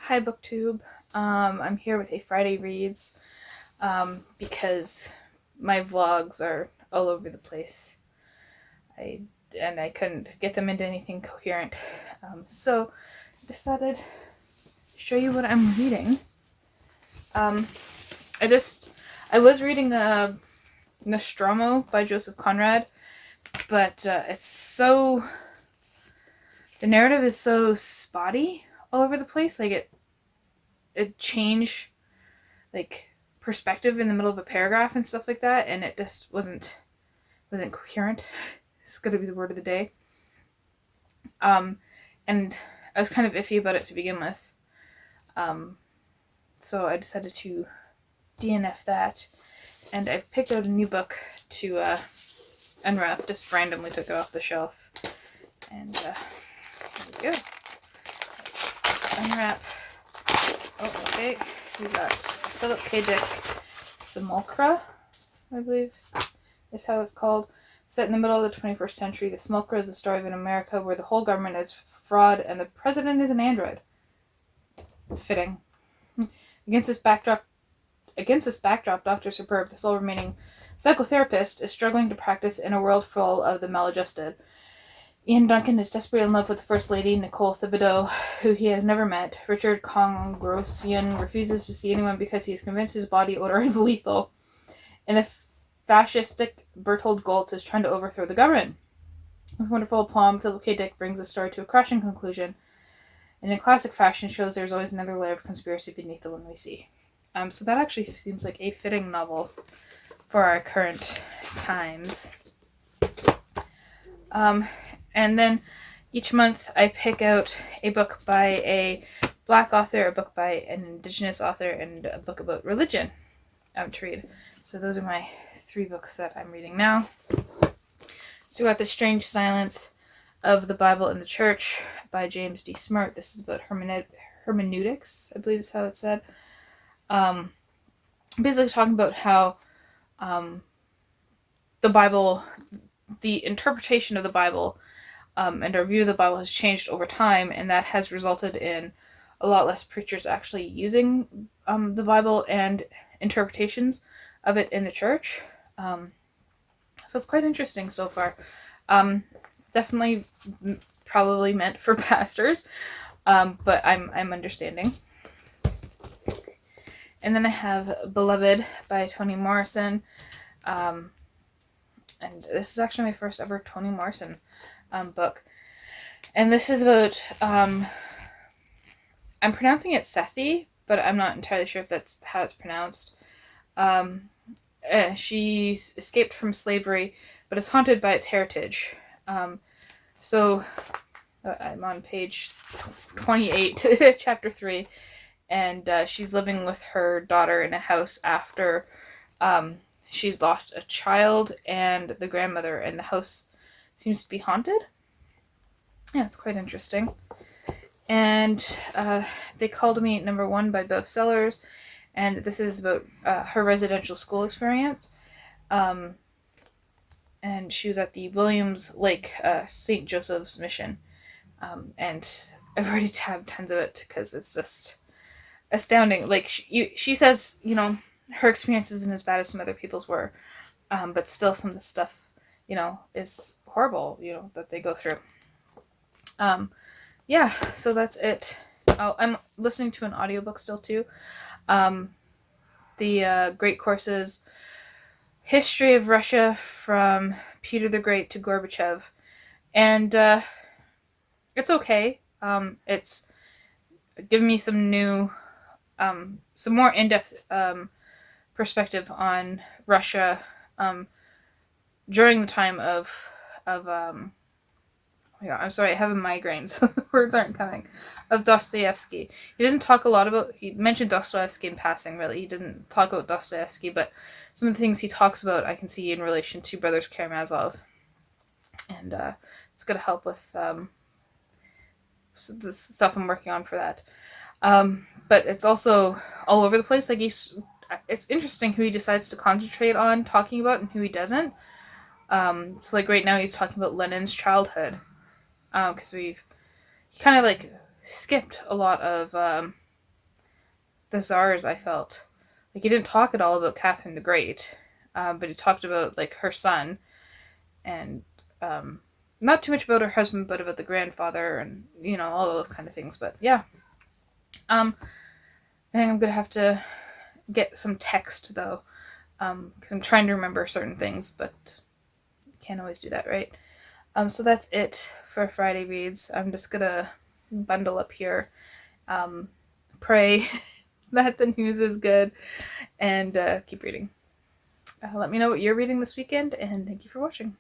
Hi BookTube. I'm here with a Friday Reads because my vlogs are all over the place. I couldn't get them into anything coherent. So I decided to show you what I'm reading. I was reading Nostromo by Joseph Conrad, but the narrative is so spotty all over the place. Like it changed like perspective in the middle of a paragraph and stuff like that, and it just wasn't coherent. It's gonna be the word of the day. And I was kind of iffy about it to begin with. So I decided to DNF that, and I've picked out a new book to unwrap. Just randomly took it off the shelf, and here we go. Let's unwrap. Oh, okay. We got Philip K. Dick Simulacra, I believe is how it's called. Set in the middle of the 21st century, the Simulacra is the story of an America where the whole government is fraud and the president is an android. Fitting. Against this backdrop, Dr. Superb, the sole remaining psychotherapist, is struggling to practice in a world full of the maladjusted. Ian Duncan is desperately in love with the First Lady, Nicole Thibodeau, who he has never met. Richard Congrosian refuses to see anyone because he is convinced his body odor is lethal. And the fascistic Bertold Goltz is trying to overthrow the government. With wonderful aplomb, Philip K. Dick brings the story to a crashing conclusion, and in classic fashion shows there's always another layer of conspiracy beneath the one we see. So that actually seems like a fitting novel for our current times. And then each month I pick out a book by a Black author, a book by an Indigenous author, and a book about religion to read. So those are my 3 books that I'm reading now. So we got The Strange Silence of the Bible and the Church by James D. Smart. This is about hermeneutics, I believe is how it's said. Basically talking about how the Bible, the interpretation of the Bible, and our view of the Bible has changed over time, and that has resulted in a lot less preachers actually using the Bible and interpretations of it in the church. So it's quite interesting so far. Definitely probably meant for pastors, but I'm understanding. And then I have Beloved by Toni Morrison. And this is actually my first ever Toni Morrison book. And this is about, I'm pronouncing it Sethi, but I'm not entirely sure if that's how it's pronounced. She's escaped from slavery, but is haunted by its heritage. So I'm on page 28, chapter 3, and she's living with her daughter in a house after she's lost a child and the grandmother, and the house seems to be haunted. Yeah, it's quite interesting. And They Called Me #1 by Bev Sellers, and this is about her residential school experience. And she was at the Williams Lake St. Joseph's Mission. And I've already tabbed tons of it because it's just astounding. Like, she says, her experience isn't as bad as some other people's were, but still some of the stuff, is horrible, that they go through. Yeah, so that's it. Oh, I'm listening to an audiobook still too. The Great Courses, History of Russia from Peter the Great to Gorbachev. And it's okay. It's given me some new, some more in-depth perspective on Russia during the time of I'm sorry, I have a migraine, so the words aren't coming. Of Dostoevsky. He doesn't talk a lot about, he mentioned Dostoevsky in passing, really. He didn't talk about Dostoevsky, but some of the things he talks about I can see in relation to Brothers Karamazov. And it's going to help with the stuff I'm working on for that. But it's also all over the place. Like, it's interesting who he decides to concentrate on talking about and who he doesn't. So like right now he's talking about Lenin's childhood. Because he kind of like skipped a lot of the Tsars, I felt. Like, he didn't talk at all about Catherine the Great, but he talked about, like, her son, and not too much about her husband, but about the grandfather, and, you know, all those kind of things. But, yeah. I think I'm going to have to get some text, though, because I'm trying to remember certain things, but can't always do that, right? So that's it for Friday Reads. I'm just going to bundle up here, pray that the news is good, and keep reading. Let me know what you're reading this weekend, and thank you for watching.